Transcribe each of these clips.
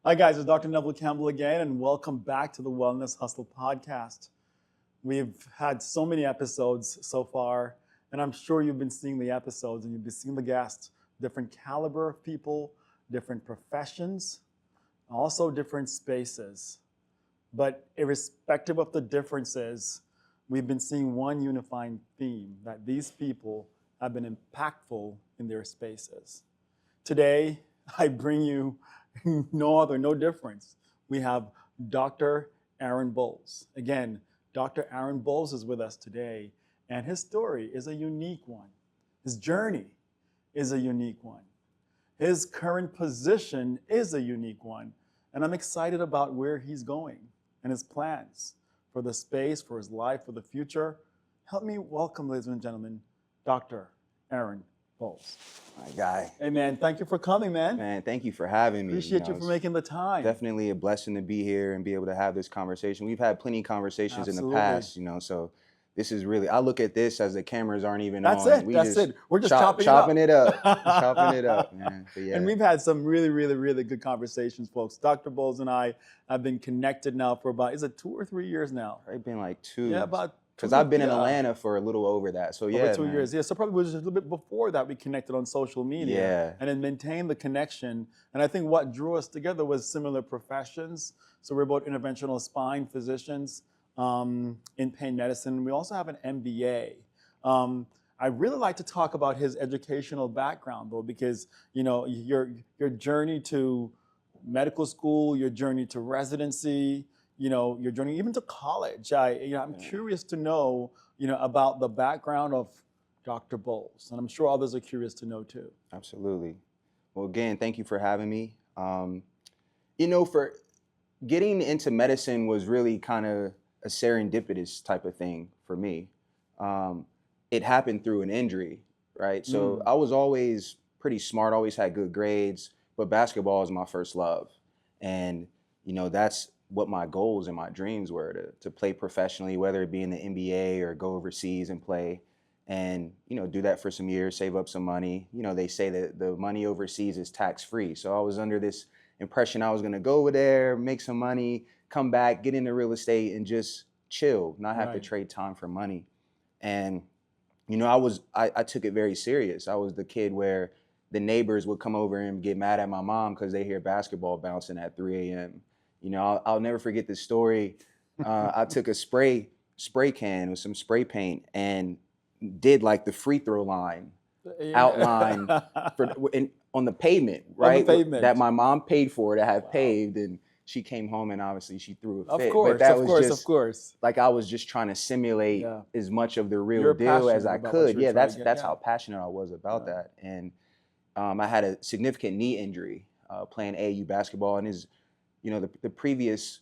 Hi, guys. It's Dr. Neville Campbell again, and welcome back to the Wellness Hustle podcast. We've had so many episodes so far, and I'm sure you've been seeing the episodes and you've been seeing the guests, different caliber of people, different professions, also different spaces. But irrespective of the differences, we've been seeing one unifying theme, that these people have been impactful in their spaces. Today, I bring you no difference. We have Dr. Aaron Bowles. Again, Dr. Aaron Bowles is with us today, and his story is a unique one. His journey is a unique one. His current position is a unique one, and I'm excited about where he's going and his plans for the space, for his life, for the future. Help me welcome, ladies and gentlemen, Dr. Aaron Bowles. My guy. Hey, man, thank you for coming, man. Man, thank you for having me. Appreciate you for making the time. Definitely a blessing to be here and be able to have this conversation. We've had plenty of conversations in the past, so this is really, I look at this as the cameras aren't even on. That's it. We're just chopping it up. Chopping it up, man. Yeah. And we've had some really good conversations, folks. Dr. Bowles and I have been connected now for about, is it 2 or 3 years now? It's been like 2. Yeah, about 2. Because I've been in Atlanta for a little over that. So over 2 years. Yeah, so probably was just a little bit before that we connected on social media. Yeah. And then maintained the connection. And I think what drew us together was similar professions. So we're both interventional spine physicians in pain medicine. We also have an MBA. I really like to talk about his educational background, though, because your journey to medical school, your journey to residency, your journey even to college. I'm curious to know, about the background of Dr. Bowles, and I'm sure others are curious to know too. Absolutely. Well, again, thank you for having me. For getting into medicine was really kind of a serendipitous type of thing for me. It happened through an injury, right? So I was always pretty smart, always had good grades, but basketball is my first love. And, that's what my goals and my dreams were, to play professionally, whether it be in the NBA or go overseas and play and, do that for some years, save up some money. They say that the money overseas is tax-free. So I was under this impression I was going to go over there, make some money, come back, get into real estate and just chill, not have to trade time for money. And, I took it very serious. I was the kid where the neighbors would come over and get mad at my mom because they hear basketball bouncing at 3 a.m. I'll never forget this story. I took a spray can with some spray paint and did like the free throw line outline on the pavement, right? On the pavement. That my mom paid for to have paved, and she came home and obviously she threw a fit. Of course, but that of course. Like I was just trying to simulate as much of the real You're deal as I could. Yeah, that's how passionate passionate I was about that. And I had a significant knee injury playing AAU basketball, and the previous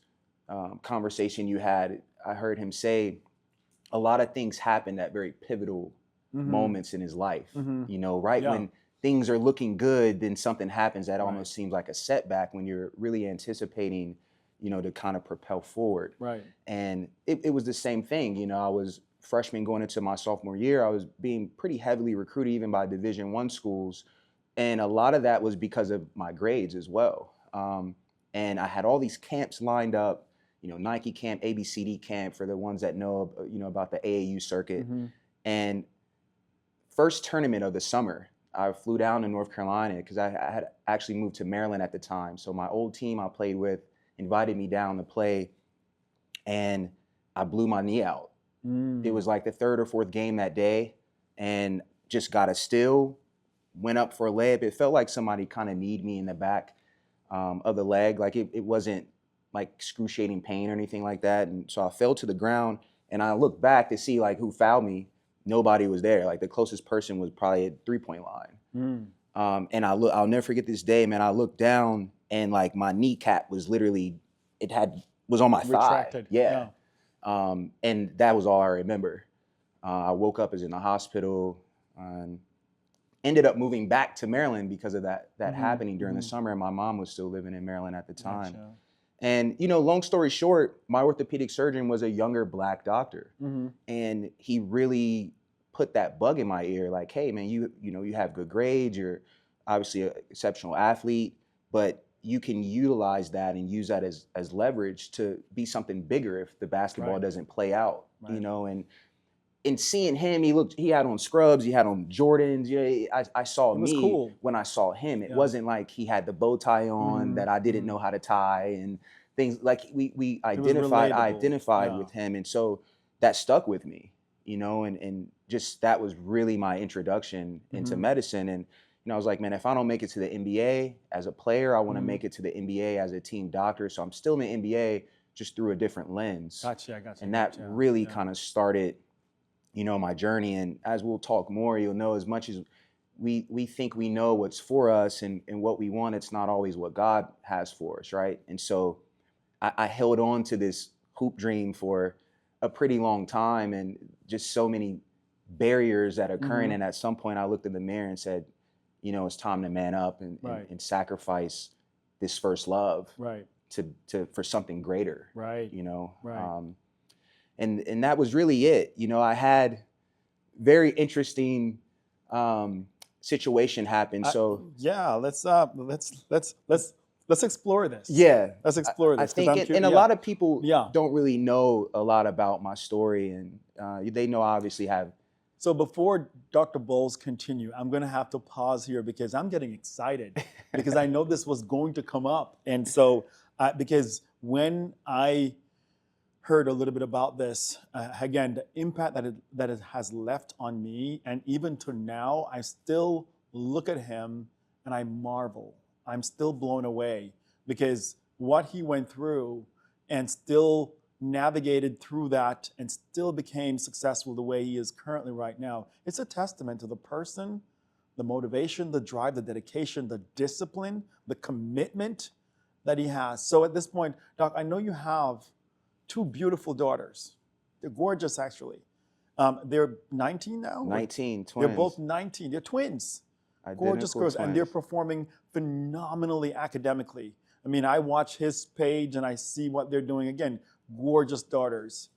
conversation you had, I heard him say a lot of things happened at very pivotal moments in his life. When things are looking good, then something happens that almost seems like a setback when you're really anticipating, to kind of propel forward. Right. And it was the same thing. I was freshman going into my sophomore year. I was being pretty heavily recruited even by Division I schools. And a lot of that was because of my grades as well. And I had all these camps lined up, Nike camp, ABCD camp for the ones that know, about the AAU circuit. And first tournament of the summer, I flew down to North Carolina because I had actually moved to Maryland at the time. So my old team I played with invited me down to play, and I blew my knee out. It was like the 3rd or 4th game that day, and just got a still, went up for a layup. It felt like somebody kind of kneed me in the back of the leg. Like it wasn't like excruciating pain or anything like that. And so I fell to the ground, and I looked back to see like who fouled me. Nobody was there. Like the closest person was probably at 3-point line. And I'll never forget this day, man. I looked down and like my kneecap was literally, was on my Retracted. thigh. Yeah. And that was all I remember. I woke up as in the hospital and ended up moving back to Maryland because of that happening during the summer. And my mom was still living in Maryland at the time. Gotcha. And, long story short, my orthopedic surgeon was a younger Black doctor. And he really put that bug in my ear, like, hey, man, you have good grades. You're obviously an exceptional athlete, but you can utilize that and use that as leverage to be something bigger if the basketball Right. doesn't play out, Right. you know. And in seeing him, he had on scrubs, he had on Jordans. You know, I saw It was me cool. when I saw him. It Yeah. wasn't like he had the bow tie on that I didn't know how to tie, and things like we It was identified. I relatable. identified Yeah. with him, and so that stuck with me, you know, and just that was really my introduction into medicine. And you know, I was like, man, if I don't make it to the NBA as a player, I want to make it to the NBA as a team doctor. So I'm still in the NBA, just through a different lens. Gotcha. And that really kind of started, you know, my journey. And as we'll talk more, you'll know, as much as we think we know what's for us and what we want, it's not always what God has for us, right? And so I held on to this hoop dream for a pretty long time, and just so many barriers that occurring. And at some point I looked in the mirror and said, you know, it's time to man up and sacrifice this first love to for something greater, you know. And that was really it. You know, I had very interesting situation happen. So yeah, let's explore this. Yeah, let's explore this. I think, and a lot of people don't really know a lot about my story, and they know I obviously have. So before Dr. Bowles continue, I'm going to have to pause here because I'm getting excited because I know this was going to come up. And so, because when I heard a little bit about this, again, the impact that it has left on me, and even to now, I still look at him and I marvel. I'm still blown away because what he went through and still navigated through that and still became successful the way he is currently right now. It's a testament to the person, the motivation, the drive, the dedication, the discipline, the commitment that he has. So at this point, Doc, I know you have two beautiful daughters. They're gorgeous, actually. They're 19 now? 19, twins. They're both 19. They're twins. Gorgeous girls. And they're performing phenomenally academically. I mean, I watch his page and I see what they're doing. Again, gorgeous daughters.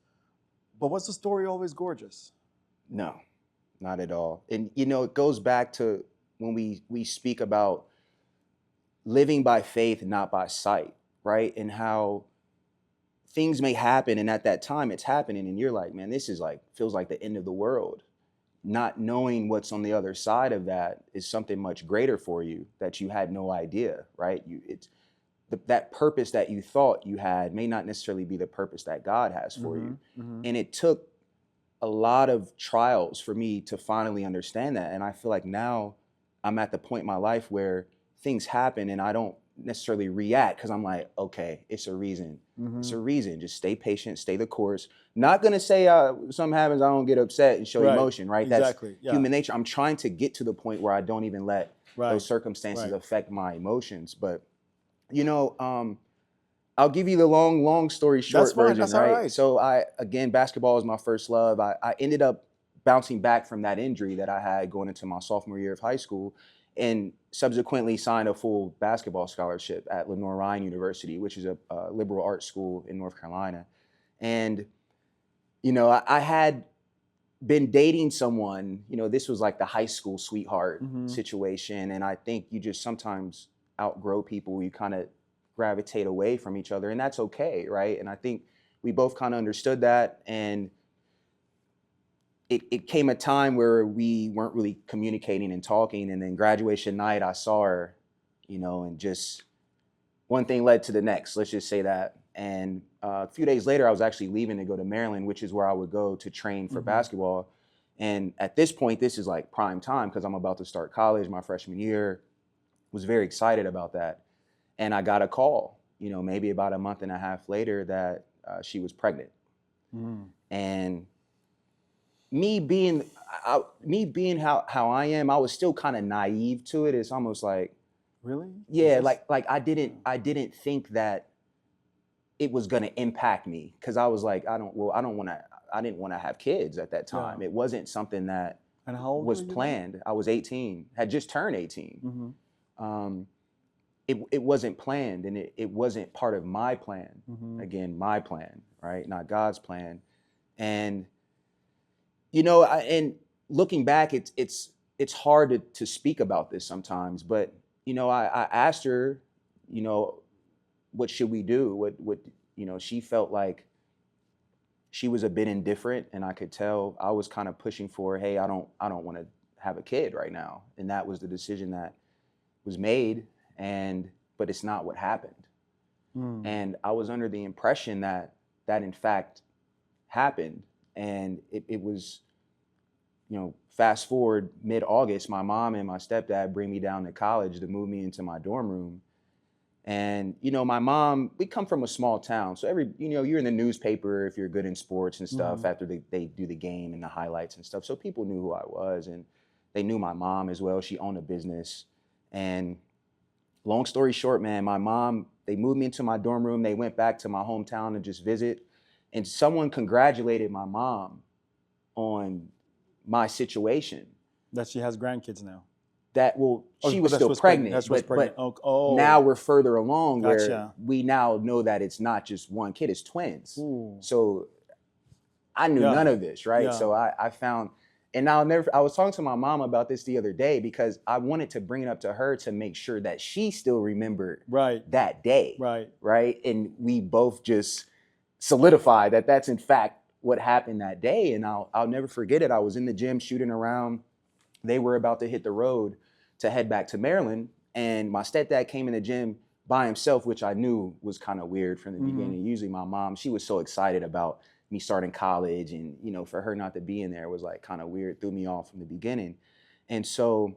But was the story always gorgeous? No, not at all. And, you know, it goes back to when we speak about living by faith, not by sight, right? And how things may happen, and at that time it's happening, and you're like, man, this is like, feels like the end of the world. Not knowing what's on the other side of that is something much greater for you that you had no idea, right? That purpose that you thought you had may not necessarily be the purpose that God has for you. And it took a lot of trials for me to finally understand that. And I feel like now I'm at the point in my life where things happen and I don't necessarily react because I'm like, okay, it's a reason. It's a reason. Just stay patient, stay the course. Not going to say something happens, I don't get upset and show emotion, right? Exactly. That's human nature. I'm trying to get to the point where I don't even let those circumstances affect my emotions. But, you know, I'll give you the long story short version, That's right? all right. So again, basketball is my first love. I ended up bouncing back from that injury that I had going into my sophomore year of high school, and subsequently signed a full basketball scholarship at Lenoir-Rhyne University, which is a liberal arts school in North Carolina. And, you know, I had been dating someone, you know, this was like the high school sweetheart situation. And I think you just sometimes outgrow people, you kind of gravitate away from each other, and that's okay, right? And I think we both kind of understood that. And it came a time where we weren't really communicating and talking. And then graduation night, I saw her, you know, and just one thing led to the next, let's just say that. And a few days later, I was actually leaving to go to Maryland, which is where I would go to train for basketball. And at this point, this is like prime time because I'm about to start college, my freshman year. Was very excited about that. And I got a call, you know, maybe about a month and a half later that she was pregnant. And me being how I am, I was still kind of naive to it. It's almost like, really? Yeah, like I didn't think that it was going to impact me, because I was like, I didn't want to have kids at that time. It wasn't something that was planned. I was 18, had just turned 18. It wasn't planned, and it wasn't part of my plan. Again, my plan, right? Not God's plan. And, you know, and looking back, it's hard to speak about this sometimes, but, you know, I asked her, you know, what should we do? What, you know, she felt like she was a bit indifferent, and I could tell I was kind of pushing for, hey, I don't want to have a kid right now. And that was the decision that was made, but it's not what happened. And I was under the impression that in fact happened. And it was, you know, fast forward mid-August, my mom and my stepdad bring me down to college to move me into my dorm room. And, you know, my mom, we come from a small town. So you know, you're in the newspaper if you're good in sports and stuff after they do the game and the highlights and stuff. So people knew who I was, and they knew my mom as well. She owned a business. And long story short, man, my mom, they moved me into my dorm room. They went back to my hometown to just visit. And someone congratulated my mom on my situation. That she has grandkids now. She was still pregnant, but now we're further along where we now know that it's not just one kid, it's twins. Ooh. So I knew none of this, right? Yeah. So I found, and I was talking to my mom about this the other day because I wanted to bring it up to her to make sure that she still remembered that day. Right. And we both just solidified that that's in fact what happened that day. And I'll never forget it. I was in the gym shooting around. They were about to hit the road to head back to Maryland. And my stepdad came in the gym by himself, which I knew was kind of weird from the beginning. Usually my mom, she was so excited about me starting college, and, you know, for her not to be in there was like kind of weird, threw me off from the beginning. And so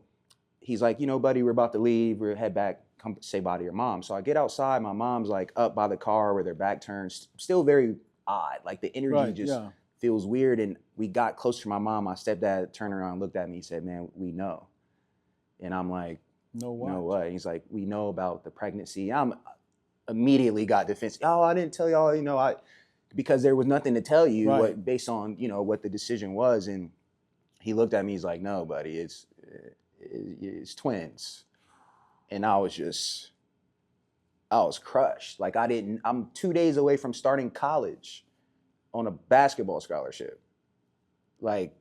he's like, you know, buddy, we're about to leave. We'll head back, come say bye to your mom. So I get outside, my mom's like up by the car with her back turned, still very odd. Like the energy feels weird. And we got close to my mom. My stepdad turned around and looked at me and said, man, we know. And I'm like, know what? He's like, we know about the pregnancy. I'm immediately got defensive. Oh, I didn't tell y'all, you know, because there was nothing to tell you based on, you know, what the decision was. And he looked at me, he's like, no, buddy, it's twins. And I was crushed. Like I'm 2 days away from starting college on a basketball scholarship. Like,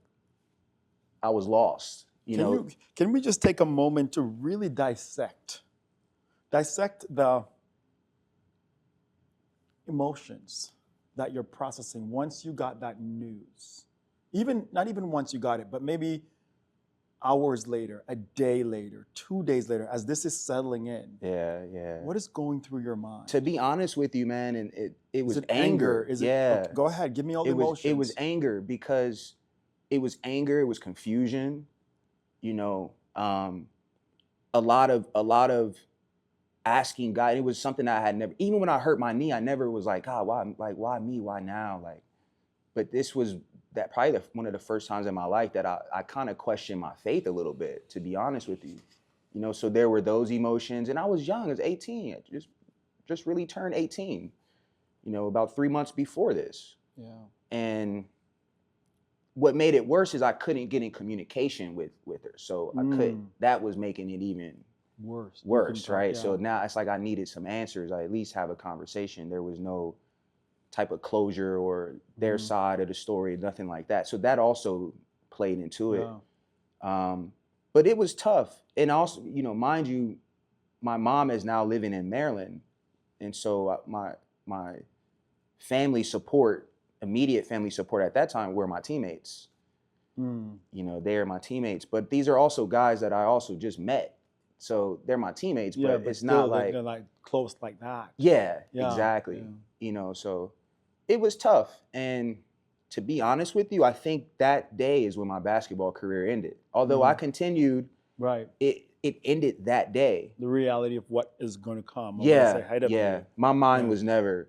I was lost. Can we just take a moment to really dissect the emotions that you're processing once you got that news? Not even once you got it, but maybe hours later, a day later, 2 days later, as this is settling in. Yeah. What is going through your mind? To be honest with you, man, and it was anger. Okay, go ahead, give me all the emotions. It was anger because it was anger, it was confusion, you know, a lot of asking God. It was something that I had never, even when I hurt my knee, I never was like, God, why me? Why now? Like, but this was probably one of the first times in my life that I kind of questioned my faith a little bit, to be honest with you. You know, so there were those emotions, and I was young, I was 18, I just really turned 18, you know, about 3 months before this. Yeah. And what made it worse is I couldn't get in communication with her. So that was making it even worse, right? Yeah. So now it's like I needed some answers. I at least have a conversation. There was no type of closure or their side of the story, nothing like that. So that also played into it. But it was tough. And also, you know, mind you, my mom is now living in Maryland. And so my family support, immediate family support at that time were my teammates. You know, they're my teammates. But these are also guys that I also just met. So they're my teammates, but it's not like they're like close like that. Yeah, exactly. Yeah. You know, so it was tough. And to be honest with you, I think that day is when my basketball career ended. Although I continued, it ended that day. The reality of what is going to come. Yeah. My mind was never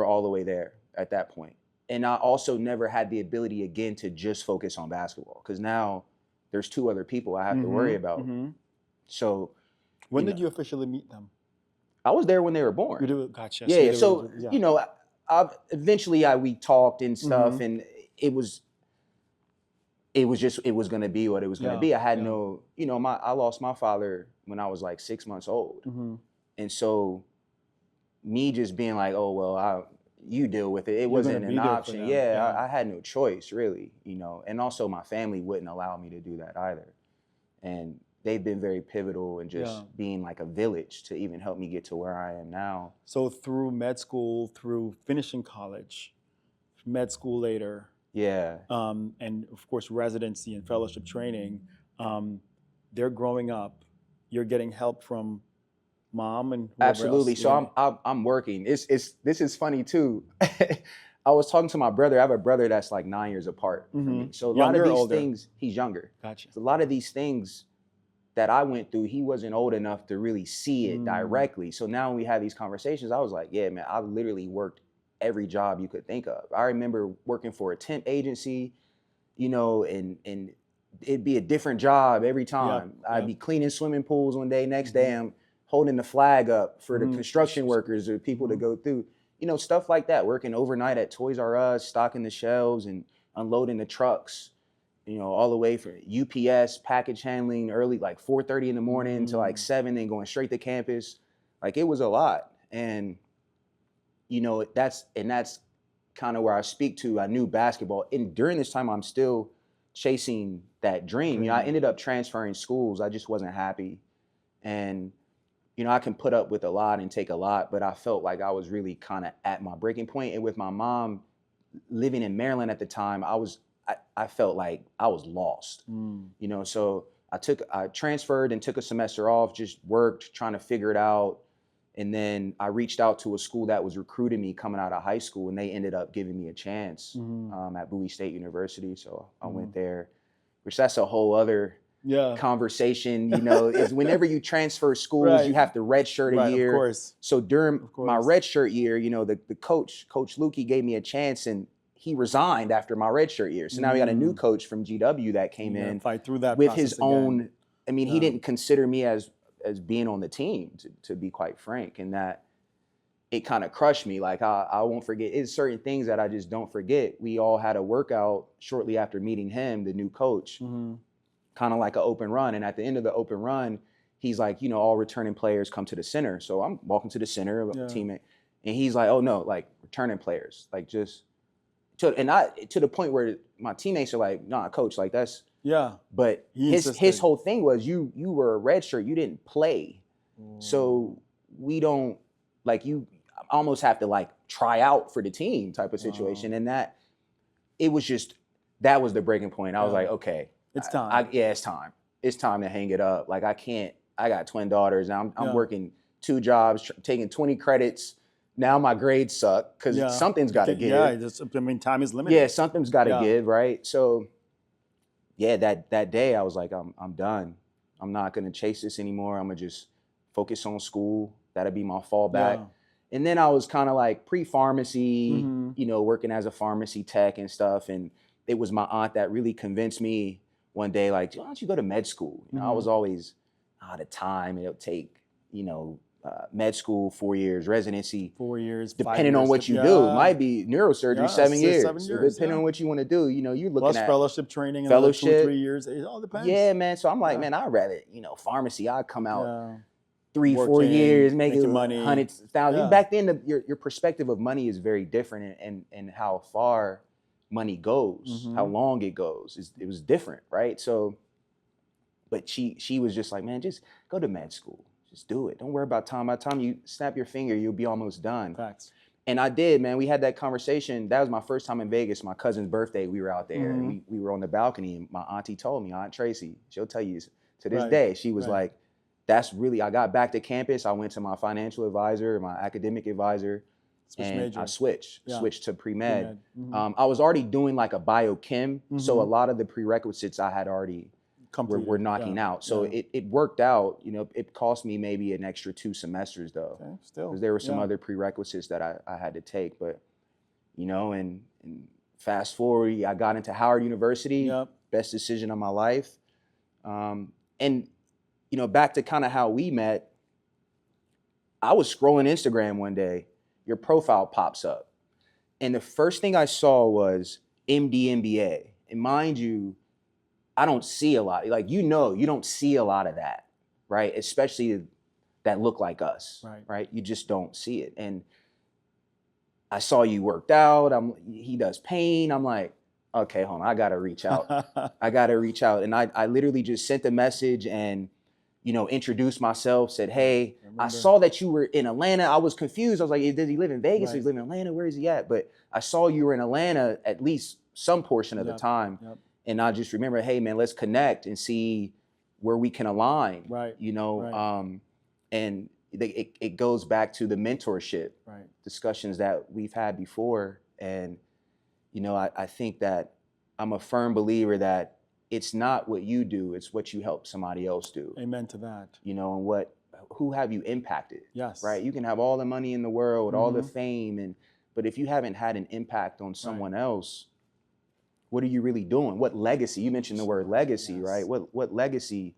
all the way there at that point. And I also never had the ability again to just focus on basketball, because now there's 2 other people I have to worry about. So when did you officially meet them? I was there when they were born. Gotcha. Yeah. So you know, eventually we talked and stuff, and it was going to be what it was going to be. I had no, you know, I lost my father when I was like 6 months old. And so me just being like, oh, well, you deal with it. It wasn't an option. I had no choice really, you know, and also my family wouldn't allow me to do that either. And, they've been very pivotal in just Yeah. being like a village to even help me get to where I am now. So through med school, through finishing college, med school later, Yeah, and of course residency and fellowship training, they're growing up. You're getting help from mom and whoever else. absolutely. So I'm working. This is funny too. I was talking to my brother. I have a brother that's like 9 years apart from me. So a lot of Younger or these older? things, he's younger. Gotcha. So a lot of these things that I went through, he wasn't old enough to really see it directly. So now when we have these conversations, I was like, yeah, man, I've literally worked every job you could think of. I remember working for a temp agency, you know, and it'd be a different job every time. I'd be cleaning swimming pools one day, next day I'm holding the flag up for the construction workers or people to go through. You know, stuff like that, working overnight at Toys R Us, stocking the shelves and unloading the trucks, you know, all the way from UPS, package handling early, like 4:30 in the morning to like 7, then going straight to campus. Like it was a lot. And, you know, that's kind of where I speak to. I knew basketball. And during this time, I'm still chasing that dream. You know, I ended up transferring schools. I just wasn't happy. And, you know, I can put up with a lot and take a lot, but I felt like I was really kind of at my breaking point. And with my mom living in Maryland at the time, I felt like I was lost, you know, so I transferred and took a semester off, just worked, trying to figure it out. And then I reached out to a school that was recruiting me coming out of high school, and they ended up giving me a chance at Bowie State University. So I went there, which that's a whole other conversation, you know, is whenever you transfer schools, you have to redshirt a year. Of course. So during my redshirt year, you know, the Coach Lukey gave me a chance, and he resigned after my redshirt year. So now we got a new coach from GW that came in fight through that with his own. Again. I mean, he didn't consider me as being on the team, to be quite frank, and that it kind of crushed me. Like I won't forget. It's certain things that I just don't forget. We all had a workout shortly after meeting him, the new coach, kind of like an open run. And at the end of the open run, he's like, you know, all returning players come to the center. So I'm walking to the center of a teammate, and he's like, oh no, like returning players, like just. To the point where my teammates are like, nah, coach, like that's But his whole thing was you were a redshirt, you didn't play, so we don't like you. Almost have to like try out for the team type of situation, and that was the breaking point. I was like, okay, it's time. It's time. It's time to hang it up. Like I got twin daughters, and I'm working 2 jobs, taking 20 credits. Now my grades suck because something's got to give. I mean, time is limited. Yeah, something's got to give, right? So, yeah, that day I was like, I'm done. I'm not gonna chase this anymore. I'm gonna just focus on school. That'll be my fallback. Yeah. And then I was kind of like pre-pharmacy, you know, working as a pharmacy tech and stuff. And it was my aunt that really convinced me one day, like, why don't you go to med school? You know, I was always out of time. It'll take, you know. Med school, 4 years, residency, 4 years, depending on what you do. It might be neurosurgery, 7 years. So depending on what you want to do, you know, you're looking at fellowship training, fellowship, 2 or 3 years. It all depends. Yeah, man. So I'm like, man, I'd rather, you know, pharmacy. I'd come out 3-4 years, making money, hundreds, thousands. Back then, your perspective of money is very different, and how far money goes, how long it goes. It was different, right? So, but she was just like, man, just go to med school. Just do it. Don't worry about time. By the time you snap your finger, you'll be almost done. Facts. And I did, man. We had that conversation. That was my first time in Vegas. My cousin's birthday. We were out there. And we were on the balcony. And my auntie told me, Aunt Tracy, she'll tell you to this day, she was like, that's really, I got back to campus. I went to my financial advisor, my academic advisor, I switched to pre-med. I was already doing like a biochem. So a lot of the prerequisites I had already we're knocking out. So it worked out. You know, it cost me maybe an extra 2 semesters though. Okay, still. Because there were some other prerequisites that I had to take. But, you know, and fast forward, I got into Howard University, best decision of my life. And, you know, back to kind of how we met, I was scrolling Instagram one day, your profile pops up. And the first thing I saw was MD MBA. And mind you, I don't see a lot. Like, you know, you don't see a lot of that, right? Especially that look like us, right? You just don't see it. And I saw you worked out. He does pain. I'm like, okay, hold on, I gotta reach out. I gotta reach out. And I literally just sent a message, and introduced myself, said, hey, I remember. saw that you were in Atlanta. I was confused. I was like, does he live in Vegas? Right. Does he live in Atlanta? Where is he at? But I saw you were in Atlanta at least some portion of the Yep, time. yep. And I just remember, hey, man, let's connect and see where we can align. Right, Right. And it goes back to the mentorship right. discussions that we've had before. And, I think that I'm a firm believer that it's not what you do, it's what you help somebody else do. Amen to that. And who have you impacted? Yes. Right? You can have all the money in the world, all the Mhm. fame, but if you haven't had an impact on someone else, what are you really doing? What legacy? You mentioned the word legacy, Yes. right? What legacy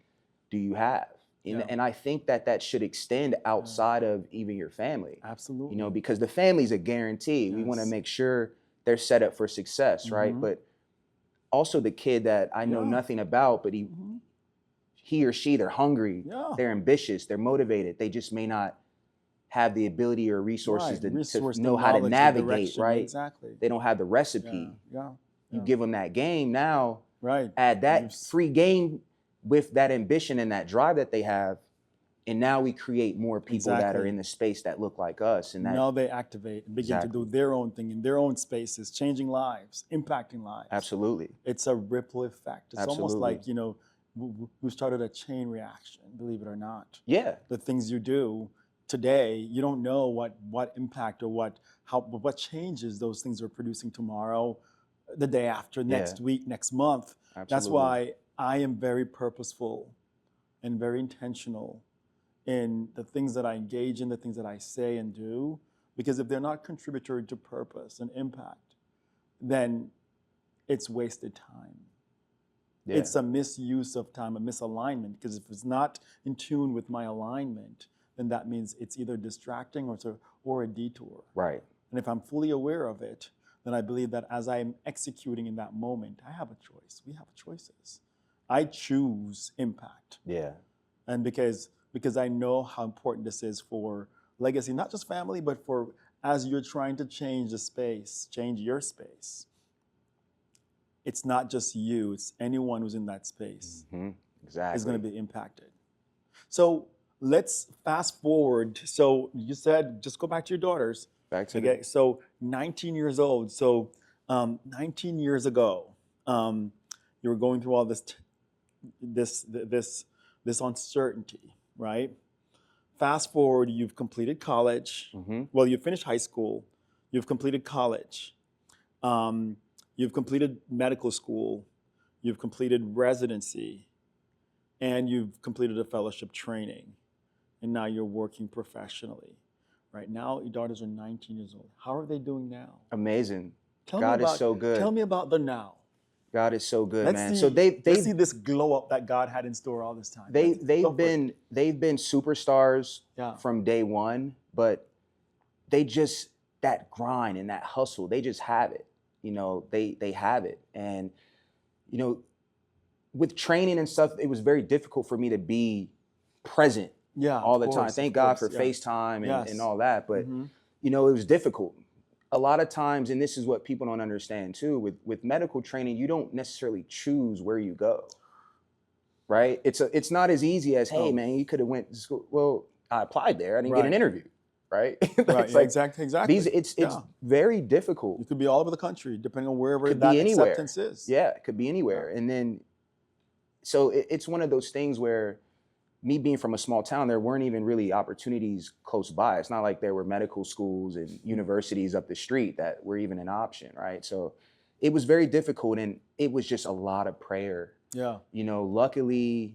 do you have? Yeah. And I think that should extend outside of even your family. Absolutely. Because the family's a guarantee. We want to Yes. make sure they're set up for success, right? Mhm. But also the kid that I know Yeah. nothing about, but Mhm. he or she, they're hungry, Yeah. they're ambitious, they're motivated. They just may not have the ability or resources Right. to The know how to knowledge, the navigate, direction. right? Exactly. They don't have the Yeah. recipe. Yeah. You Yeah. give them that game now, Right. add that You've- free game with that ambition and that drive that they have, and now we create more people that are Exactly. in the space that look like us. And that Now they activate and begin to Exactly. do their own thing in their own spaces, changing lives, impacting lives. Absolutely. It's a ripple effect. It's almost Absolutely. like, we started a chain reaction, believe it or not. Yeah. The things you do today, you don't know what impact or what changes those things are producing tomorrow, the day after, next week, next month. Absolutely. That's why I am very purposeful and very intentional in the things that I engage in, the things that I say and do, because if they're not contributory to purpose and impact, then it's wasted time. Yeah. It's a misuse of time, a misalignment, because if it's not in tune with my alignment, then that means it's either distracting or a detour. Right. And if I'm fully aware of it, then I believe that as I'm executing in that moment, I have a choice. We have choices. I choose impact. Yeah. And because I know how important this is for legacy, not just family, but for as you're trying to change the space, change your space. It's not just you, it's anyone who's in that space Exactly. is going to be impacted. So let's fast forward. So you said, just go back to your daughters. Back to Okay, so 19 years old. So 19 years ago, you were going through all this uncertainty, right? Fast forward, you've completed college. Well, you finished high school. You've completed college. You've completed medical school. You've completed residency. And you've completed a fellowship training. And now you're working professionally. Right now, your daughters are 19 years old. How are they doing now? Amazing. Tell God me about, is so good. Tell me about the now. God is so good, Let's man. see, So let's see this glow up that God had in store all this time. they've been superstars Yeah. from day one, but they just, that grind and that hustle, they just have it. They have it. And with training and stuff, it was very difficult for me to be present all the time. Thank God for FaceTime and all that, but it was difficult. A lot of times, and this is what people don't understand too, with medical training, you don't necessarily choose where you go, right? It's not as easy as, hey, man, you could have went to school. Well, I applied there. I didn't get an interview, right? Right, like, exactly. It's very difficult. You could be all over the country, depending on wherever Could that be anywhere. acceptance is. Yeah, it could be anywhere. And then, so it's one of those things where, me being from a small town, there weren't even really opportunities close by. It's not like there were medical schools and universities up the street that were even an option, right? So it was very difficult, and it was just a lot of prayer. Yeah. Luckily,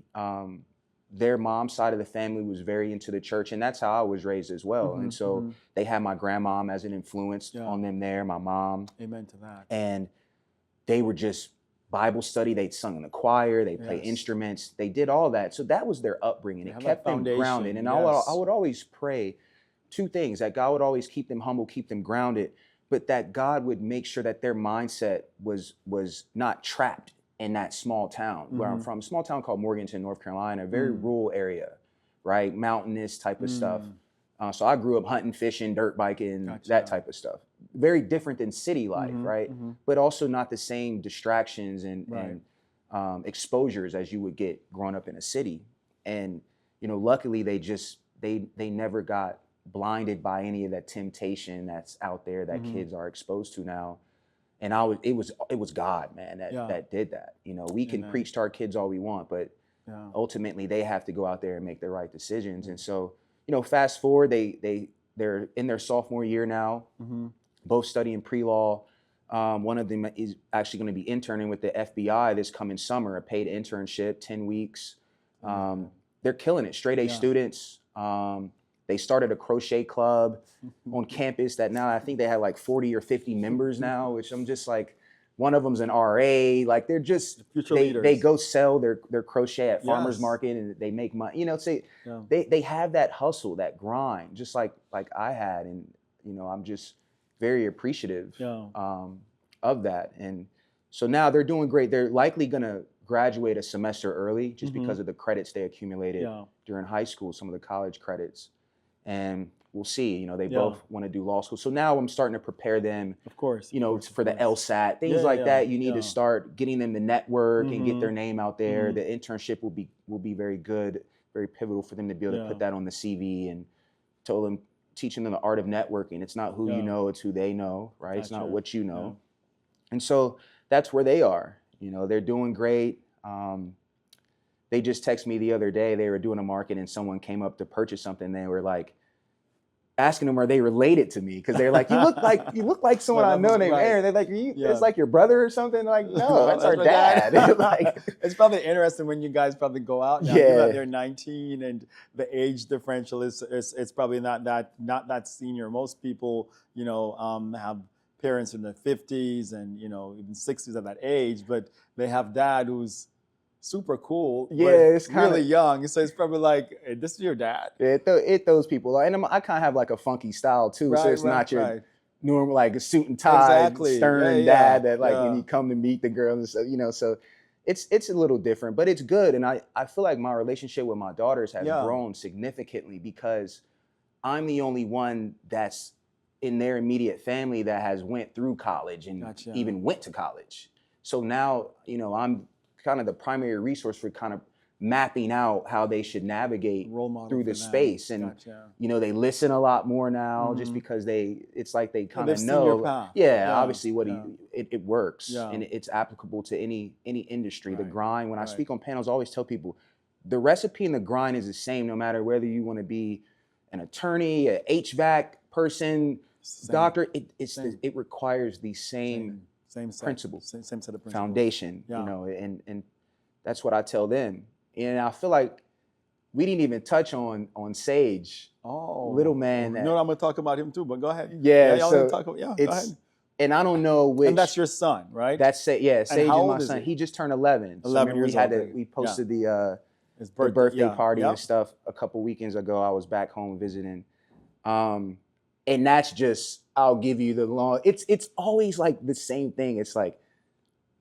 their mom's side of the family was very into the church, and that's how I was raised as well. And so they had my grandmom as an influence on them there, my mom. Amen to that. And they were just Bible study, they sung in the choir, they played instruments, they did all that. So that was their upbringing. It kept them grounded. And I would always pray two things, that God would always keep them humble, keep them grounded, but that God would make sure that their mindset was not trapped in that small town where I'm from. A small town called Morganton, North Carolina, a very rural area, right? Mountainous type of stuff. So I grew up hunting, fishing, dirt biking, that type of stuff. Very different than city life, right? But also not the same distractions and exposures as you would get growing up in a city. And luckily they never got blinded by any of that temptation that's out there that kids are exposed to now. And it was God, man, that did that. We can preach to our kids all we want, but ultimately they have to go out there and make the right decisions. And so, fast forward, they're in their sophomore year now, both studying pre-law. One of them is actually going to be interning with the FBI this coming summer, a paid internship, 10 weeks. They're killing it, straight A students. They started a crochet club on campus that now I think they have like 40 or 50 members now, which I'm just like, one of them's an RA. Like they're just, they go sell their crochet at farmers market and they make money. They have that hustle, that grind, just like I had. And, I'm just very appreciative of that. And so now they're doing great. They're likely going to graduate a semester early just because of the credits they accumulated during high school, some of the college credits. And we'll see, they both want to do law school. So now I'm starting to prepare them, of course, for the LSAT, things like that. You need to start getting them to network and get their name out there. The internship will be very good, very pivotal for them to be able to put that on the CV, and teaching them the art of networking. It's not who you know, it's who they know, right? It's not what you know. And so that's where they are. They're doing great. They just texted me the other day. They were doing a market and someone came up to purchase something. They were like asking them, are they related to me? Because they're like, you look like someone I know named Aaron. They're like, it's like your brother or something. Like, no, that's our dad. Like, it's probably interesting when you guys probably go out now. They're 19 and the age differential is probably not that senior. Most people, have parents in their 50s and even 60s at that age, but they have dad who's super cool. It's really young. So it's probably like, hey, this is your dad. It throws people. And I kind of have like a funky style too. So it's not your normal, like a suit and tie, stern dad that when you come to meet the girl and stuff, so it's a little different, but it's good. And I feel like my relationship with my daughters has grown significantly because I'm the only one that's in their immediate family that has went through college and even went to college. So now, I'm kind of the primary resource for kind of mapping out how they should navigate through the space. And, they listen a lot more now just because it's like they kind of know, obviously it works and it's applicable to any industry. The grind, when I speak on panels, I always tell people the recipe and the grind is the same, no matter whether you want to be an attorney, a HVAC person, doctor, it requires the same principles, same set of principles, foundation, and that's what I tell them. And I feel like we didn't even touch on Sage, little man. I'm going to talk about him too, but go ahead. So go ahead. And I don't know which. And that's your son, right? That's it. Yeah, Sage is my son. He just turned 11. 11 years old. We posted the birthday party and stuff a couple weekends ago. I was back home visiting. And that's just, I'll give you the long, it's always like the same thing. It's like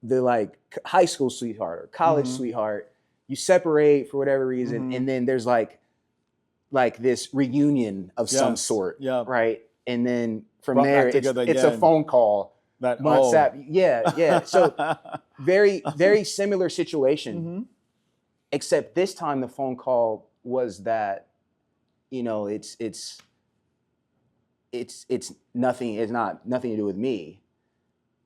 the high school sweetheart or college sweetheart, you separate for whatever reason. And then there's like this reunion of some sort, right? And then from there, it's a phone call. WhatsApp. So very, very similar situation, except this time the phone call was that, it's nothing to do with me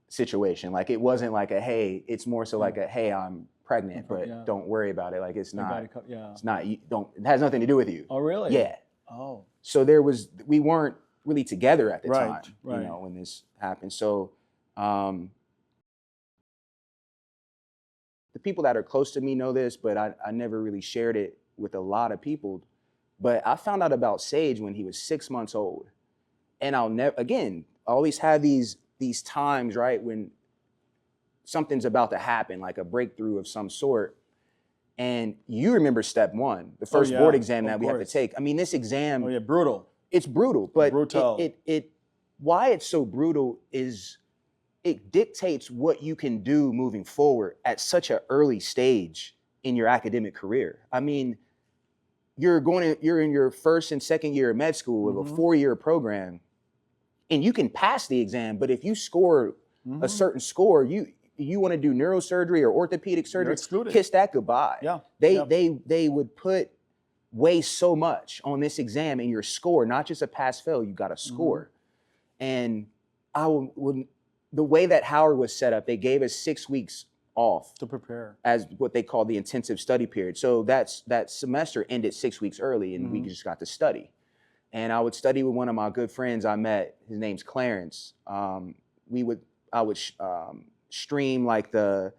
situation. Like it wasn't like a, hey, it's more so like a, hey, I'm pregnant, but don't worry about it. Like it's not, it has nothing to do with you. Oh, really? Yeah. Oh. So we weren't really together at the time, when this happened. So the people that are close to me know this, but I never really shared it with a lot of people. But I found out about Sage when he was 6 months old. And I'll never, again, I always have these times, right, when something's about to happen, like a breakthrough of some sort. And you remember step one, the first board exam that we have to take. I mean, this exam. Oh, yeah, brutal. It's brutal, but why it's so brutal is it dictates what you can do moving forward at such an early stage in your academic career. I mean, you're in your first and second year of med school with a 4-year program, and you can pass the exam, but if you score a certain score, you want to do neurosurgery or orthopedic surgery, kiss that goodbye. Yeah. They would put weighs so much on this exam and your score, not just a pass fail, you got a score. And the way that Howard was set up, they gave us 6 weeks off to prepare as what they call the intensive study period. So that semester ended 6 weeks early, and we just got to study. And I would study with one of my good friends I met. His name's Clarence. I would stream like the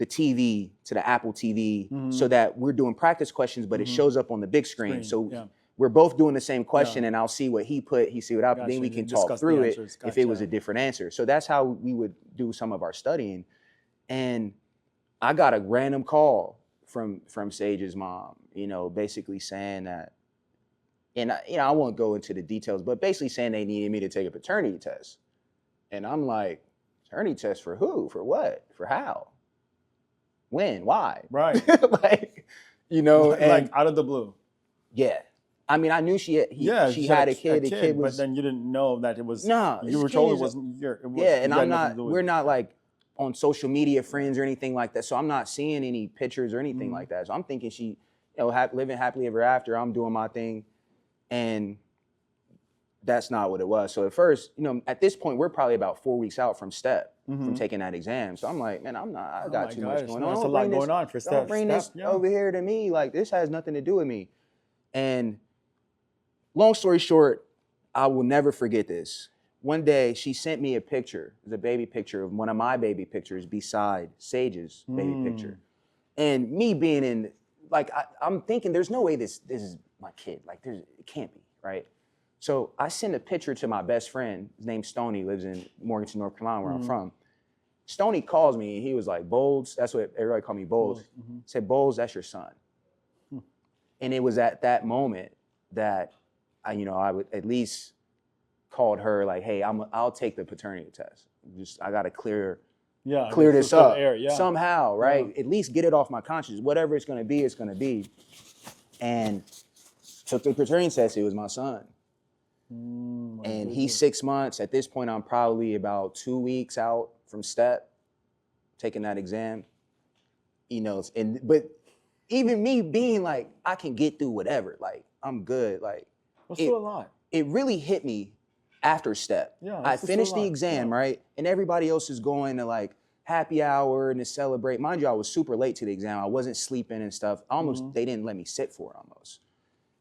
TV to the Apple TV so that we're doing practice questions, but it shows up on the big screen. So we're both doing the same question, and I'll see what he put, he see what I put, then we can talk through it if it was a different answer. So that's how we would do some of our studying. And I got a random call from Sage's mom, basically saying that, and I won't go into the details, but basically saying they needed me to take a paternity test. And I'm like, paternity test for who? For what? For how? When? Why? Right. Like, and, like out of the blue. Yeah. I mean, I knew she had a kid. The kid was, but then you didn't know that it was. No, you were told it wasn't your. And we're not like on social media friends or anything like that. So I'm not seeing any pictures or anything like that. So I'm thinking she, living happily ever after. I'm doing my thing, and that's not what it was. So at first, at this point, we're probably about 4 weeks out from STEP, from taking that exam. So I'm like, man, I got too much going on. There's a lot going on for STEP. Don't bring this over here to me. Like, this has nothing to do with me. And long story short, I will never forget this. One day, she sent me a picture, the baby picture of one of my baby pictures beside Sage's baby picture. And me being in, like, I'm thinking, there's no way this is my kid. Like, it can't be, right? So I sent a picture to my best friend. His name's Stoney, lives in Morganton, North Carolina, where I'm from. Stoney calls me, and he was like, Bowles, that's what everybody called me, Bowles. Said, Bowles, that's your son. And it was at that moment that I would at least called her like, hey, I'll take the paternity test. I got to clear this up somehow, right? Yeah. At least get it off my conscience. Whatever it's going to be, it's going to be. And took the paternity test. It was my son. And he's 6 months. At this point, I'm probably about 2 weeks out from STEP, taking that exam. But even me being like, I can get through whatever. Like, I'm good. Like, that's still a lot. It really hit me after STEP. Yeah, I finished the exam, right? And everybody else is going to like happy hour and to celebrate. Mind you, I was super late to the exam. I wasn't sleeping and stuff. They didn't let me sit for it almost.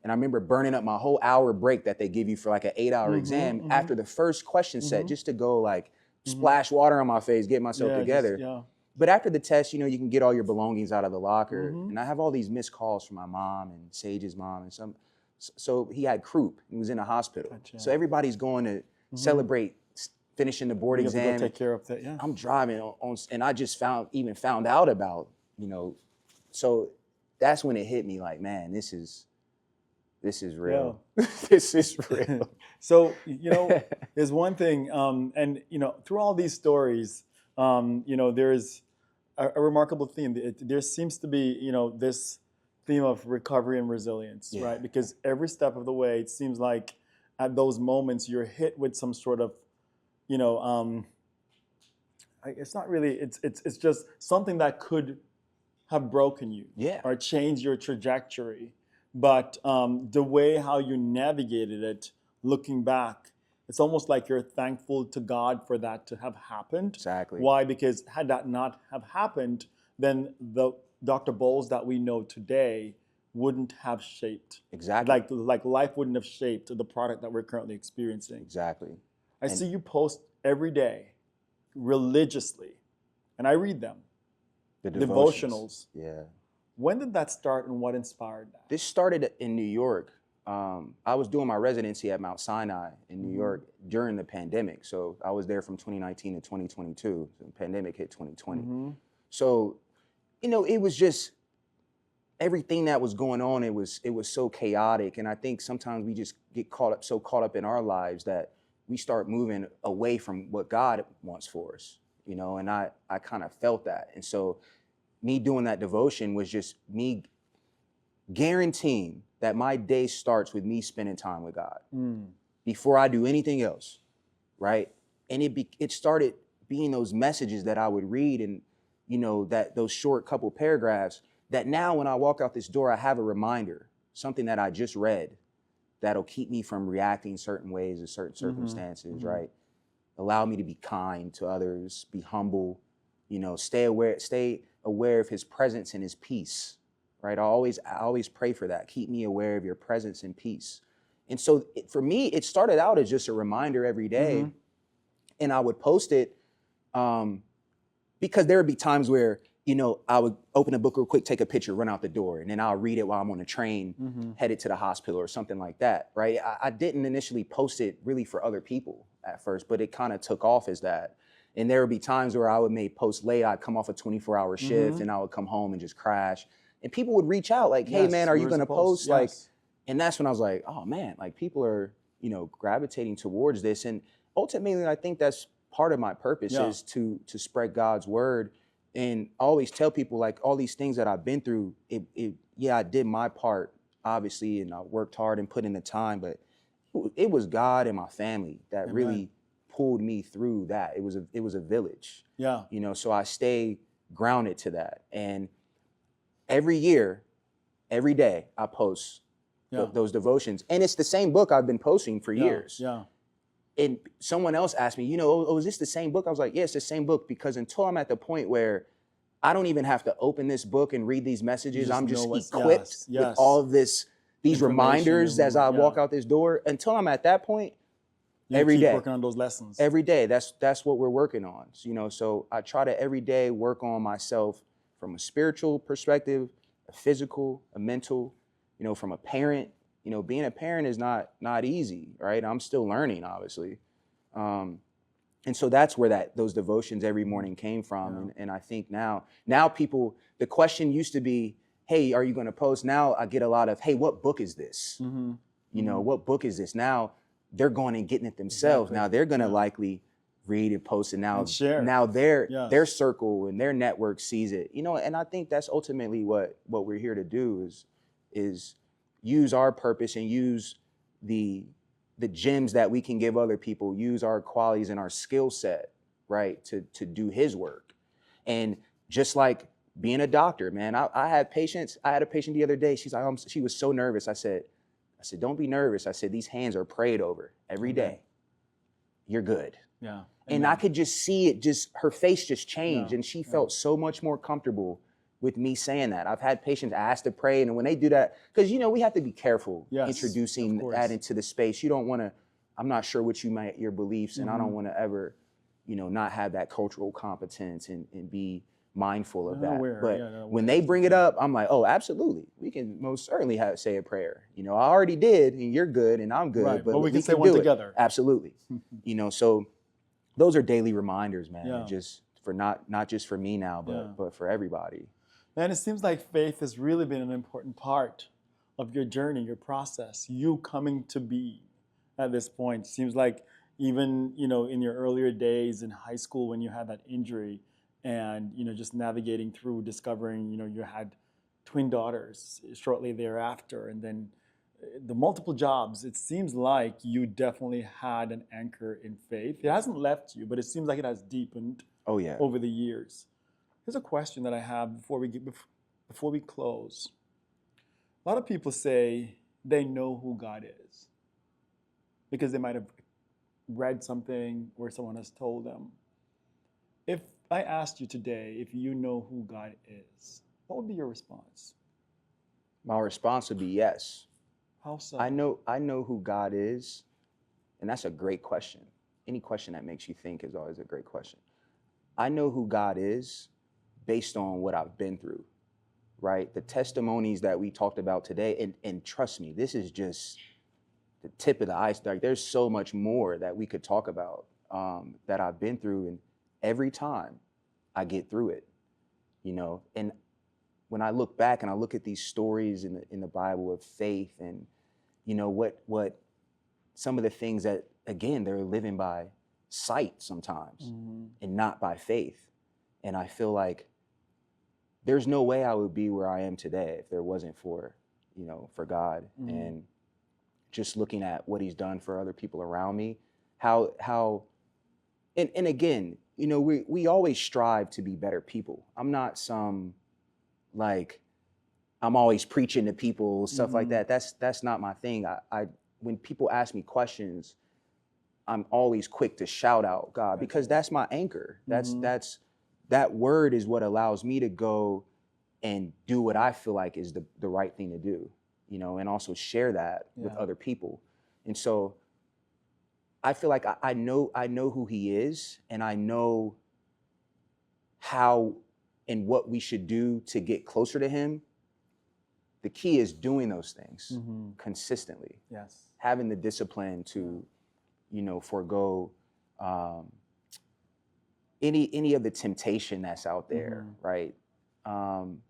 And I remember burning up my whole hour break that they give you for like an 8-hour exam after the first question set, just to go like splash water on my face, get myself together. But after the test, you can get all your belongings out of the locker. And I have all these missed calls from my mom and Sage's mom and some. So he had croup. He was in a hospital. Gotcha. So everybody's going to celebrate finishing the board exam. You have to go take care of that. Yeah. I'm driving on, and I just found out about, So that's when it hit me. Like, man, this is real. Yeah. This is real. So there's one thing, and through all these stories, there's a remarkable theme. There seems to be this theme of recovery and resilience, right? Because every step of the way, it seems like at those moments you're hit with some sort of, it's not really, it's just something that could have broken you, or changed your trajectory. But the way how you navigated it, looking back, it's almost like you're thankful to God for that to have happened. Exactly. Why? Because had that not have happened, then the Dr. Bowles that we know today wouldn't have shaped. Exactly. Like life wouldn't have shaped the product that we're currently experiencing. Exactly. I see you post every day, religiously, and I read them. The devotionals. Yeah. When did that start, and what inspired that? This started in New York. I was doing my residency at Mount Sinai in New York during the pandemic. So I was there from 2019 to 2022. The pandemic hit 2020. So, it was just everything that was going on. It was so chaotic. And I think sometimes we just get caught up in our lives that we start moving away from what God wants for us, and I kind of felt that. And so me doing that devotion was just me guaranteeing that my day starts with me spending time with God before I do anything else, right? And it started being those messages that I would read, and that those short couple paragraphs that now when I walk out this door, I have a reminder. something that I just read that'll keep me from reacting certain ways to certain circumstances, Mm-hmm. right? Allow me to be kind to others, be humble, stay aware of his presence and his peace, right? I always pray for that. Keep me aware of your presence and peace. And so for me, it started out as just a reminder every day, Mm-hmm. and I would post it because there would be times where, I would open a book real quick, take a picture, run out the door, and then I'll read it while I'm on a train Mm-hmm. headed to the hospital or something like that, right? I didn't initially post it really for other people at first, but it kind of took off as that. And there would be times where I would maybe post late, I'd come off a 24-hour shift Mm-hmm. and I would come home and just crash. And people would reach out like, hey Yes, man, are you where's gonna the post? post? Like, Yes. and that's when I was like, oh man, like people are, gravitating towards this. And ultimately, I think that's part of my purpose Yeah. is to spread God's word. And I always tell people like all these things that I've been through, I did my part, obviously, and I worked hard and put in the time, but it was God and my family that Amen. really pulled me through that. It was a village, Yeah. so I stay grounded to that. And every year, every day, I post those devotions. And it's the same book I've been posting for years. Yeah. And someone else asked me, oh, is this the same book? I was like, yeah, it's the same book, because until I'm at the point where I don't even have to open this book and read these messages, I'm just equipped with all of these reminders as I walk out this door. Until I'm at that point, every day, working on those lessons. Every day, that's what we're working on. So I try to every day work on myself from a spiritual perspective, a physical, a mental, from a parent. Being a parent is not easy, right? I'm still learning, obviously. And so that's where those devotions every morning came from. And I think now people, the question used to be, hey, are you going to post? Now I get a lot of, hey, what book is this? Mm-hmm. What book is this? Now they're going and getting it themselves. Exactly. Now they're going to likely read and post it now. And share. Now their circle and their network sees it. And I think that's ultimately what we're here to do is use our purpose and use the gems that we can give other people, use our qualities and our skill set, right, to do his work. And just like being a doctor, man, I had patients. I had a patient the other day. She's like, she was so nervous. I said, don't be nervous. I said, these hands are prayed over every day. You're good. Yeah. And I could just see it, her face just changed. And she felt so much more comfortable with me saying that. I've had patients ask to pray, and when they do that, because we have to be careful introducing that into the space. You don't want to, I'm not sure what your beliefs, and I don't want to ever, not have that cultural competence and be mindful of that. But when they bring it up, I'm like, oh, absolutely. We can most certainly say a prayer. I already did, and you're good, and I'm good. Right. But we can say one together. Absolutely. So those are daily reminders, man. Just for not just for me now, but for everybody. And it seems like faith has really been an important part of your journey, your process, you coming to be at this point. Seems like even, in your earlier days in high school when you had that injury and, just navigating through, discovering, you had twin daughters shortly thereafter, and then the multiple jobs, it seems like you definitely had an anchor in faith. It hasn't left you, but it seems like it has deepened over the years. Here's a question that I have before we close. A lot of people say they know who God is because they might have read something or someone has told them. If I asked you today if you know who God is, what would be your response? My response would be yes. How so? I know who God is, and that's a great question. Any question that makes you think is always a great question. I know who God is based on what I've been through, right? The testimonies that we talked about today, and trust me, this is just the tip of the iceberg. There's so much more that we could talk about that I've been through, and every time I get through it, and when I look back and I look at these stories in the Bible of faith and, what some of the things that, again, they're living by sight sometimes and not by faith. And I feel like there's no way I would be where I am today if there wasn't for God. And just looking at what he's done for other people around me, how and again, we always strive to be better people. I'm not some like I'm always preaching to people, stuff like Mhm. that. That's not my thing. I when people ask me questions, I'm always quick to shout out God, Right. because that's my anchor. Mhm. That word is what allows me to go and do what I feel like is the right thing to do, and also share that with Yeah. other people. And so I feel like I know who he is, and I know how and what we should do to get closer to him. The key is doing those things Mhm. consistently, Yes. having the discipline to, forego um, any of the temptation that's out there, Mhm. right? Um,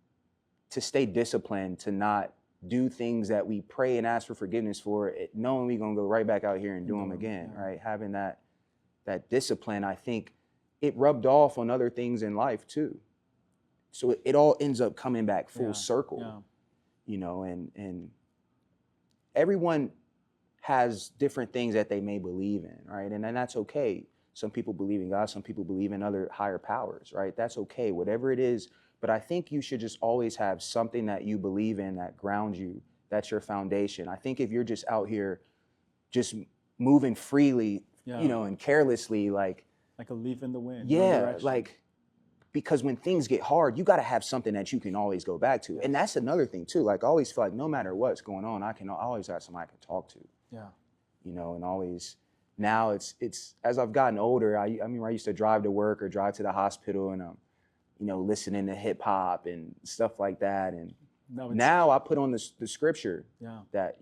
to stay disciplined, to not do things that we pray and ask for forgiveness for, knowing we're gonna go right back out here and do them again, Yeah. right? Having that discipline, I think it rubbed off on other things in life too. So it all ends up coming back full Yeah. circle, Yeah. and everyone has different things that they may believe in, right? And that's okay. Some people believe in God, some people believe in other higher powers, right? That's okay, whatever it is. But I think you should just always have something that you believe in that grounds you. That's your foundation. I think if you're just out here just moving freely, Yeah. and carelessly, like, Like a leaf in the wind, no yeah, direction. like, because when things get hard, you got to have something that you can always go back to. And Yes. that's another thing too. Like, I always feel like no matter what's going on, I always have somebody I can talk to. Yeah. And always now it's as I've gotten older, I mean, I used to drive to work or drive to the hospital, and I'm, listening to hip hop and stuff like that. And No, it's now I put on the scripture yeah. that,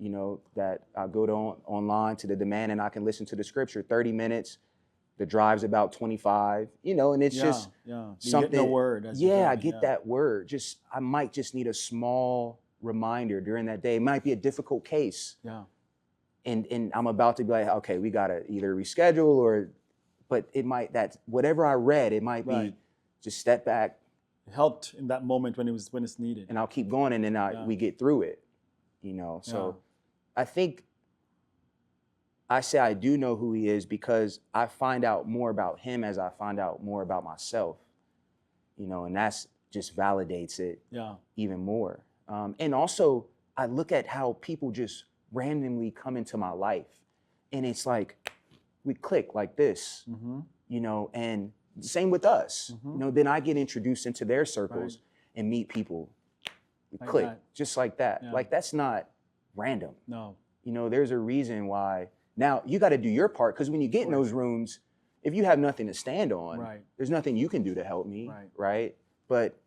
that I go to online to the demand, and I can listen to the scripture 30 minutes. The drive's about 25, and it's just Yeah. You get the something. word as you Yeah, go. I get Yeah. that word. I might just need a small reminder during that day. It might be a difficult case. Yeah. And I'm about to be like, okay, we gotta either reschedule, but it might, that whatever I read, it might Right. be just step back, It helped in that moment when it's needed. and I'll keep going, and then Yeah. we get through it, So I think I say I do know who he is because I find out more about him as I find out more about myself, and that's just validates it Yeah. even more. And also, I look at how people just randomly come into my life, and it's like we click like this, Mm-hmm. And same with us. Mhm. Then I get introduced into their circles and meet people. We Like click that. just like that. Yeah. Like, that's not random. No. There's a reason why. Now you got to do your part, because when you get in those rooms, if you have nothing to stand on, Right. there's nothing you can do to help me, Right. But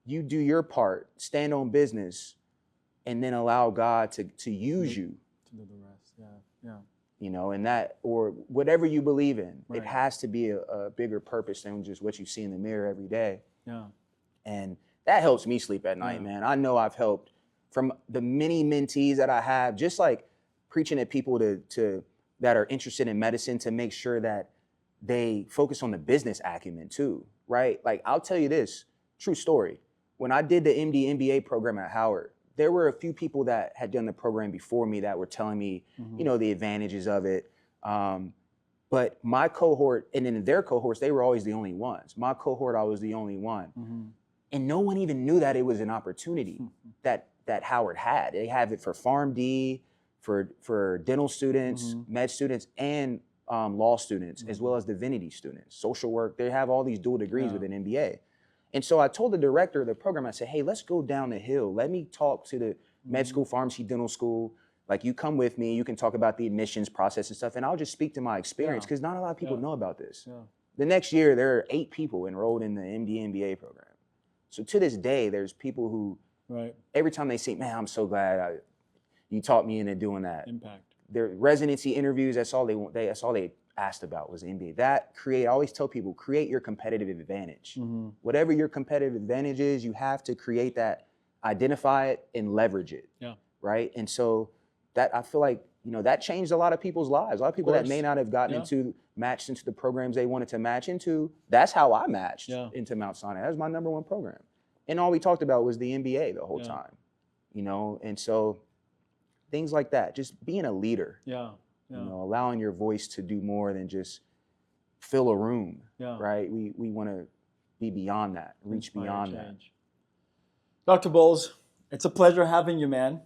you do your part, stand on business, and then allow God to use you, To do the rest. Yeah. Yeah. and that, or whatever you believe in. Right. It has to be a bigger purpose than just what you see in the mirror every day. Yeah. And that helps me sleep at night, Yeah. man. I know I've helped from the many mentees that I have, just like preaching at people to that are interested in medicine, to make sure that they focus on the business acumen too, right? Like, I'll tell you this, true story. When I did the MD MBA program at Howard, there were a few people that had done the program before me that were telling me, Mhm. the advantages of it. But my cohort, and in their cohorts, they were always the only ones. My cohort, I was the only one. Mhm. And no one even knew that it was an opportunity Mhm. that Howard had. They have it for PharmD, for dental students, Mhm. med students, and law students, as well as divinity students, social work. They have all these dual degrees with an MBA. And so I told the director of the program, I said, hey, let's go down the hill. Let me talk to the med school, pharmacy, dental school. Like, you come with me, you can talk about the admissions process and stuff, and I'll just speak to my experience, because not a lot of people know about this. Yeah. The next year, there are 8 people enrolled in the MD MBA program. So to this day, there's people who, every time they see, man, I'm so glad you taught me into doing that. Impact. Their residency interviews, that's all they want. That's all they asked about was the MBA. I always tell people, create your competitive advantage. Mhm. Whatever your competitive advantage is, you have to create that, identify it, and leverage it. Yeah. Right. And so that, I feel like, that changed a lot of people's lives. A lot of people that may not have gotten matched into the programs they wanted to match into. That's how I matched into Mount Sinai. That was my number 1 program. And all we talked about was the MBA the whole time, and so things like that, just being a leader, allowing your voice to do more than just fill a room, right? We want to be beyond that, reach beyond that. Dr. Bowles, It's a pleasure having you, man.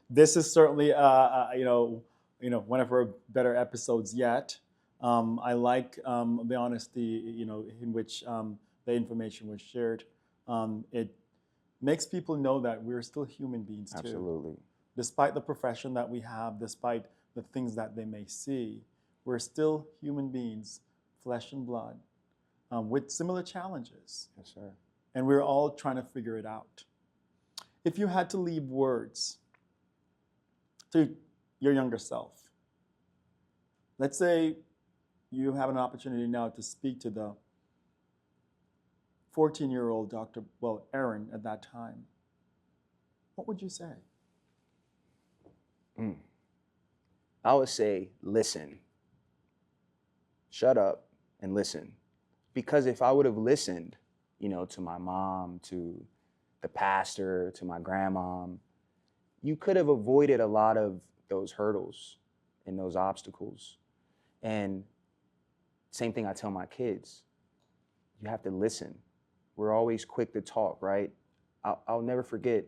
This is certainly, one of our better episodes yet. I like the honesty, in which the information was shared. It makes people know that we're still human beings too. Absolutely. Despite the profession that we have, despite the things that they may see, we're still human beings, flesh and blood, with similar challenges. Yes, sir. And we're all trying to figure it out. If you had to leave words to your younger self, let's say you have an opportunity now to speak to the 14-year-old Aaron at that time, what would you say? I would say, listen. Shut up and listen. Because if I would have listened, to my mom, to the pastor, to my grandmom, you could have avoided a lot of those hurdles and those obstacles. And same thing I tell my kids, you have to listen. We're always quick to talk, right? I'll never forget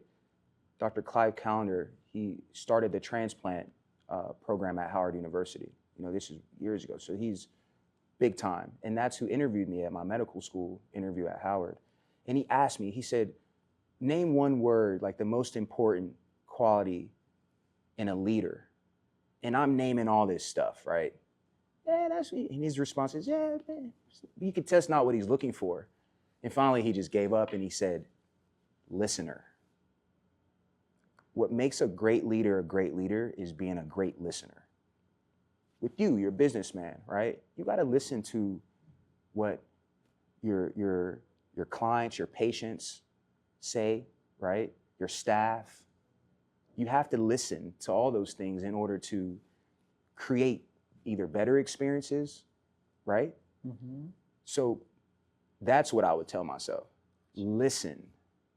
Dr. Clive Callender. He started the transplant program at Howard University. This is years ago. So he's big time. And that's who interviewed me at my medical school interview at Howard. And he asked me, he said, name one word, like the most important quality in a leader. And I'm naming all this stuff, right? Yeah, that's me. And his response is, yeah, man. You could test not what he's looking for. And finally, he just gave up and he said, listener. What makes a great leader is being a great listener. With you, you're a businessman, right? You got to listen to what your clients, your patients say, right? Your staff. You have to listen to all those things in order to create either better experiences, right? Mm-hmm. So that's what I would tell myself. Listen.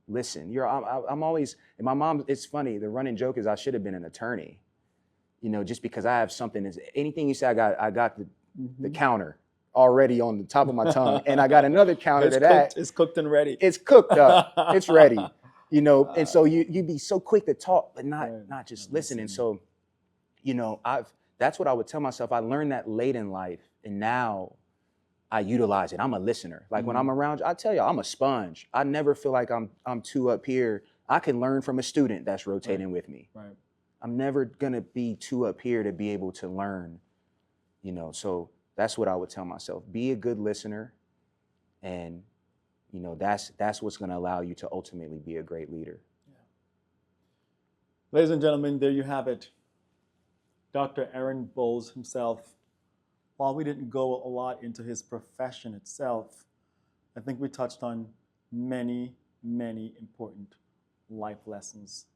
I'm always, and my mom, it's funny, the running joke is I should have been an attorney, just because I have something, anything you say, I got the counter already on the top of my tongue, and I got another counter to that. It's cooked and ready. It's cooked up, it's ready, and so you be so quick to talk, but not just listen. And so, that's what I would tell myself. I learned that late in life, and now I utilize it. I'm a listener. Like when I'm around you, I tell you, I'm a sponge. I never feel like I'm too up here. I can learn from a student that's rotating with me. Right. I'm never gonna be too up here to be able to learn, so that's what I would tell myself. Be a good listener, and that's what's gonna allow you to ultimately be a great leader. Yeah. Ladies and gentlemen, there you have it. Dr. Aaron Bowles himself. While we didn't go a lot into his profession itself, I think we touched on many, many important life lessons.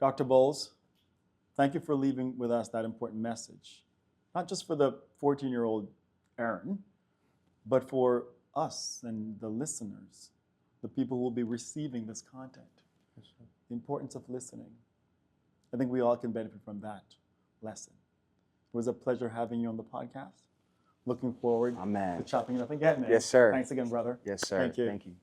Dr. Bowles, thank you for leaving with us that important message, not just for the 14-year-old Aaron, but for us and the listeners, the people who will be receiving this content. The importance of listening. I think we all can benefit from that lesson. It was a pleasure having you on the podcast. Looking forward to chopping it up again, man. Yes, sir. Thanks again, brother. Yes, sir. Thank you. Thank you.